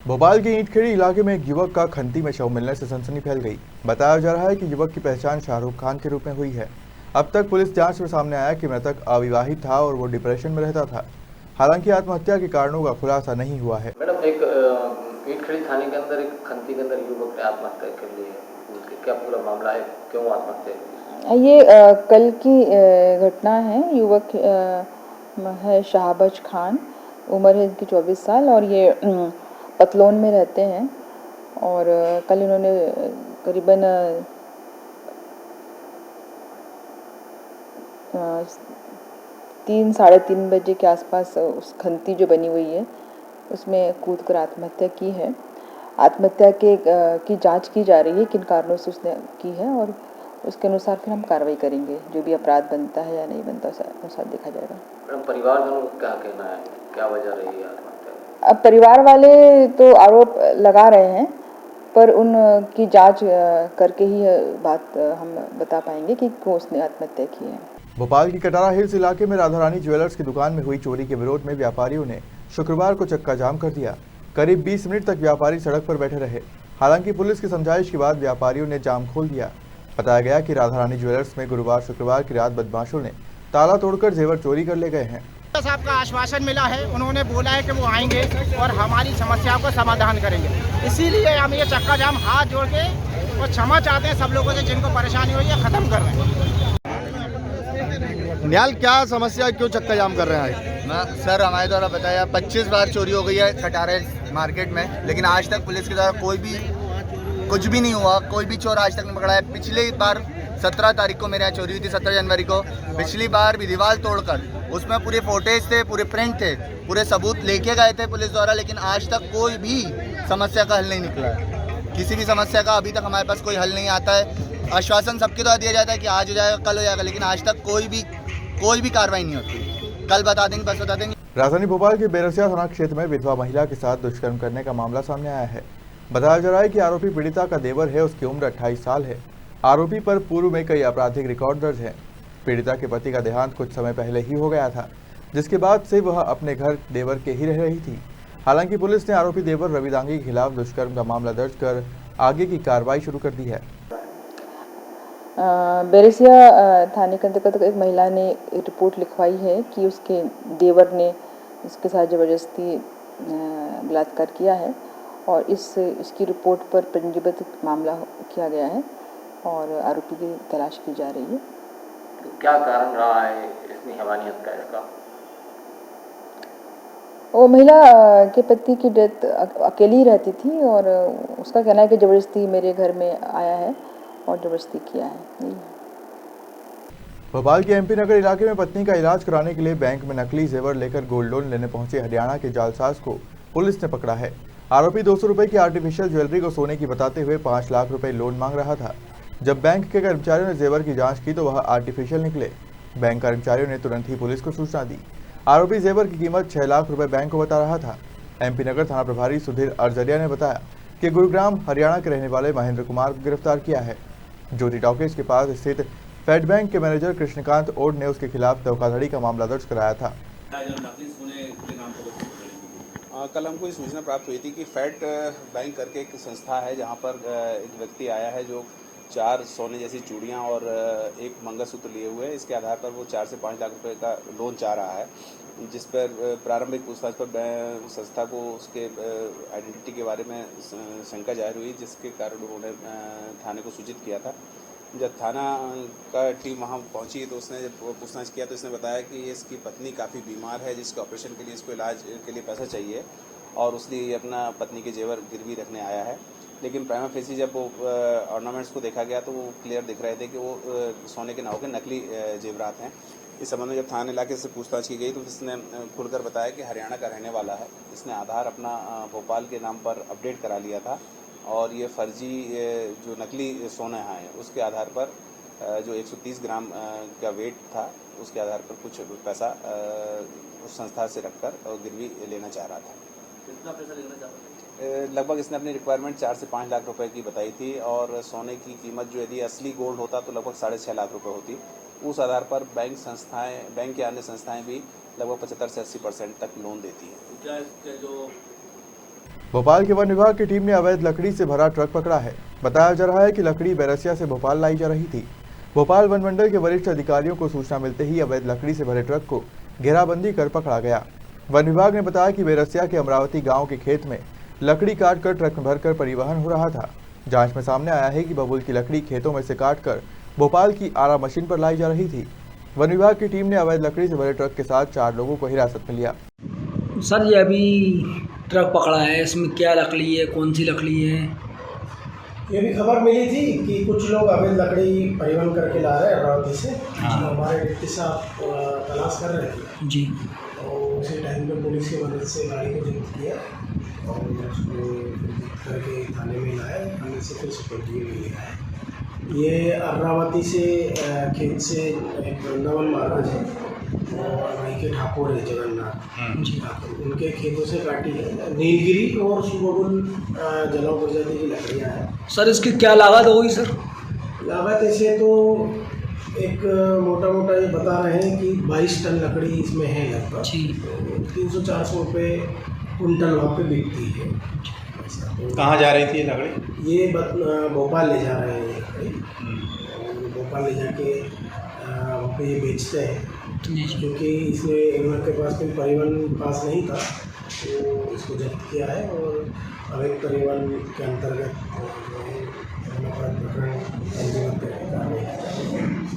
भोपाल के ईंटखेड़ी इलाके में एक युवक का खंती में शव मिलने से सनसनी फैल गई। बताया जा रहा है कि युवक की पहचान शाहरुख खान के रूप में हुई है। अब तक पुलिस जांच में सामने आया कि मृतक अविवाहित था और वो डिप्रेशन में रहता था। हालांकि आत्महत्या के कारणों का खुलासा नहीं हुआ है। मैडम, एक ईंटखेड़ी थाने के अंदर एक खंती के अंदर युवक ने आत्महत्या कर ली है। क्या पूरा मामला है, क्यों आत्महत्या की? ये कल की घटना है। युवक है शाहबाज खान, उम्र है इनकी 24 साल और ये पतलोन में रहते हैं। और कल इन्होंने करीबन 3-3:30 बजे के आसपास उस खंती जो बनी हुई है उसमें कूद कर आत्महत्या की है। आत्महत्या की जांच की जा रही है, किन कारणों से उसने की है, और उसके अनुसार फिर हम कार्रवाई करेंगे। जो भी अपराध बनता है या नहीं बनता उस अनुसार देखा जाएगा। मैडम, परिवारजनों का क्या कहना है, क्या वजह रही है आत्महत्या की? अब परिवार वाले तो आरोप लगा रहे हैं, पर उनकी जांच करके ही बात हम बता पाएंगे कि क्यों उसने आत्महत्या की है। भोपाल की कटारा हिल्स इलाके में राधा रानी ज्वेलर्स की दुकान में हुई चोरी के विरोध में व्यापारियों ने शुक्रवार को चक्का जाम कर दिया। करीब 20 मिनट तक व्यापारी सड़क पर बैठे रहे। हालांकि पुलिस की समझाइश के बाद व्यापारियों ने जाम खोल दिया। बताया गया कि राधा रानी ज्वेलर्स में गुरुवार शुक्रवार की रात बदमाशों ने ताला तोड़कर जेवर चोरी कर ले गए हैं। साहब का आश्वासन मिला है, उन्होंने बोला है कि वो आएंगे और हमारी समस्याओं का समाधान करेंगे। इसीलिए हम ये चक्का जाम हाथ जोड़ के और क्षमा चाहते हैं सब लोगों से जिनको परेशानी हुई है, खत्म कर रहे हैं। निहाल, क्या समस्या, क्यों चक्का जाम कर रहे हैं? सर, हमारे द्वारा बताया 25 बार चोरी हो गई है कटारे मार्केट में, लेकिन आज तक पुलिस के द्वारा कुछ भी नहीं हुआ। कोई भी चोर आज तक नहीं पकड़ा है। पिछली बार 17 तारीख को मेरे यहाँ चोरी हुई थी, 17 जनवरी को। पिछली बार भी दीवार तोड़कर उसमें पूरे फोटेज थे, पूरे प्रिंट थे, पूरे सबूत लेके गए थे पुलिस द्वारा, लेकिन आज तक कोई भी समस्या का हल नहीं निकला है। किसी भी समस्या का अभी तक हमारे पास कोई हल नहीं आता है। आश्वासन सबके द्वारा दिया जाता है कि आज हो जाएगा, कल हो जाएगा, लेकिन आज तक कोई भी कार्रवाई नहीं होती। कल बता देंगे, बस बता देंगे। राजधानी भोपाल के बेरसिया थाना क्षेत्र में विधवा महिला के साथ दुष्कर्म करने का मामला सामने आया है। बताया जा रहा है कि आरोपी पीड़िता का देवर है। उसकी उम्र 28 साल है। आरोपी पर पूर्व में कई आपराधिक रिकॉर्ड दर्ज है। पीड़िता के पति का देहांत कुछ समय पहले ही हो गया था, जिसके बाद से वह अपने घर देवर के ही रह रही थी। हालांकि पुलिस ने आरोपी देवर रवि दांगी के खिलाफ दुष्कर्म का मामला दर्ज कर आगे की कार्रवाई शुरू कर दी है। बेरसिया थाने के अंतर्गत एक महिला ने एक रिपोर्ट लिखवाई है कि उसके देवर ने इसके साथ ज़बरदस्ती बलात्कार किया है, और इसकी रिपोर्ट पर पंजीबद्ध मामला किया गया है और आरोपी की तलाश की जा रही है। तो क्या कारण रहा है इतनी हैवानियत का इसका? वो महिला के पति की डेथ अकेली ही रहती थी, और उसका कहना है कि ज़बरदस्ती मेरे घर में आया है और ज़बरदस्ती किया है। भोपाल के एमपी नगर इलाके में पत्नी का इलाज कराने के लिए बैंक में नकली जेवर लेकर गोल्ड लोन लेने पहुंचे हरियाणा के जालसाज को पुलिस ने पकड़ा है। आरोपी 200 रुपए की आर्टिफिशियल ज्वेलरी को सोने की बताते हुए 5 लाख रुपए लोन मांग रहा था। जब बैंक के कर्मचारियों ने जेवर की जांच की तो वह आर्टिफिशियल निकले। बैंक कर्मचारियों ने तुरंत ही पुलिस को सूचना दी। आरोपी जेवर की कीमत 6 लाख रुपए बैंक को बता रहा था। एमपी नगर थाना प्रभारी सुधीर अरजरिया ने बताया कि गुरुग्राम हरियाणा के रहने वाले महेंद्र कुमार को गिरफ्तार किया है। ज्योति टॉकीज के पास स्थित फेड बैंक के मैनेजर कृष्णकांत ओड ने उसके खिलाफ धोखाधड़ी का मामला दर्ज कराया था। कल हमको ये सूचना प्राप्त हुई थी कि फेड बैंक करके एक संस्था है जहां पर एक व्यक्ति आया है जो 4 सोने जैसी चूड़ियां और एक मंगलसूत्र लिए हुए है। इसके आधार पर वो 4 से 5 लाख रुपए का लोन चाह रहा है, जिस पर प्रारंभिक पूछताछ पर संस्था को उसके आइडेंटिटी के बारे में शंका जाहिर हुई, जिसके कारण उन्होंने थाने को सूचित किया था। जब थाना का टीम वहाँ पहुँची तो उसने जब पूछताछ किया तो इसने बताया कि इसकी पत्नी काफ़ी बीमार है, जिसके ऑपरेशन के लिए इसको इलाज के लिए पैसा चाहिए, और उसने अपना पत्नी के जेवर गिरवी रखने आया है। लेकिन प्राइमा फेसी जब वो ऑर्नामेंट्स को देखा गया तो वो क्लियर दिख रहे थे कि वो सोने के नाव के नकली जेवरात हैं। इस संबंध में जब थाने इलाके से पूछताछ की गई तो इसने खुलकर बताया कि हरियाणा का रहने वाला है। इसने आधार अपना भोपाल के नाम पर अपडेट करा लिया था, और ये फर्जी जो नकली सोना है उसके आधार पर जो 130 ग्राम का वेट था उसके आधार पर कुछ पैसा उस संस्था से रखकर गिरवी लेना चाह रहा था। कितना पैसा लेना चाह रहा था? लगभग इसने अपनी रिक्वायरमेंट 4 से 5 लाख रुपए की बताई थी, और सोने की कीमत जो यदि असली गोल्ड होता तो लगभग 6.5 लाख रुपए होती। उस आधार पर बैंक के अन्य संस्थाएं भी लगभग 75 से 80% तक लोन देती हैं। क्या इसके जो भोपाल के वन विभाग की टीम ने अवैध लकड़ी से भरा ट्रक पकड़ा है। बताया जा रहा है कि लकड़ी बैरसिया से भोपाल लाई जा रही थी। भोपाल वन मंडल के वरिष्ठ अधिकारियों को सूचना मिलते ही अवैध लकड़ी से भरे ट्रक को घेराबंदी कर पकड़ा गया। वन विभाग ने बताया कि बैरसिया के अमरावती गांव के खेत में लकड़ी काटकर ट्रक में भरकर परिवहन हो रहा था। जांच में सामने आया है कि बबूल की लकड़ी खेतों में से काटकर भोपाल की आरा मशीन पर लाई जा रही थी। वन विभाग की टीम ने अवैध लकड़ी से भरे ट्रक के साथ 4 लोगों को हिरासत में लिया। सर ये अभी ट्रक पकड़ा है, इसमें क्या लकड़ी है, कौन सी लकड़ी है? ये भी खबर मिली थी कि कुछ लोग अवैध लकड़ी परिवहन करके ला रहे हैं अमरावती से। हमारे डिप्टी साहब तलाश कर रहे थे जी, और उसी टाइम में पुलिस की मदद से गाड़ी को जब्त किया और उसको करके थाने में लाया। थाने से फिर सुपुर्दगी में लिया है। ये अमरावती से खेत से एक वृंदावन महाराज है और वहीं के ठाकुर है जगन्नाथ जी, उनके खेतों से काटी है नीलगिरी और सुबबुल जलाऊ प्रजाति की लकड़ियाँ हैं। सर इसकी क्या लागत होगी सर? लागत ऐसे तो एक मोटा मोटा ये बता रहे हैं कि 22 टन लकड़ी इसमें है लगभग। 300-400 रुपये कुंटल वहाँ पे बिकती है। कहाँ जा रही थी लकड़ी? ये भोपाल ले जा रहे हैं ये लकड़ी और भोपाल ले जाके वहाँ पे ये बेचते हैं, क्योंकि इसमें इन लोग के पास कोई परिवहन पास नहीं था तो इसको जब्त किया है और अवैध परिवहन के अंतर्गत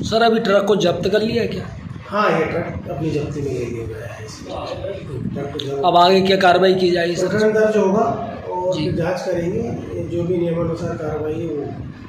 सर अभी ट्रक को जब्त कर लिया क्या? हाँ, ये ट्रक अपनी जब्ती में ले लिया गया है। अब आगे क्या कार्रवाई की जाएगी सर? प्रकरण दर्ज होगा और जांच करेंगे, जो भी नियमानुसार कार्रवाई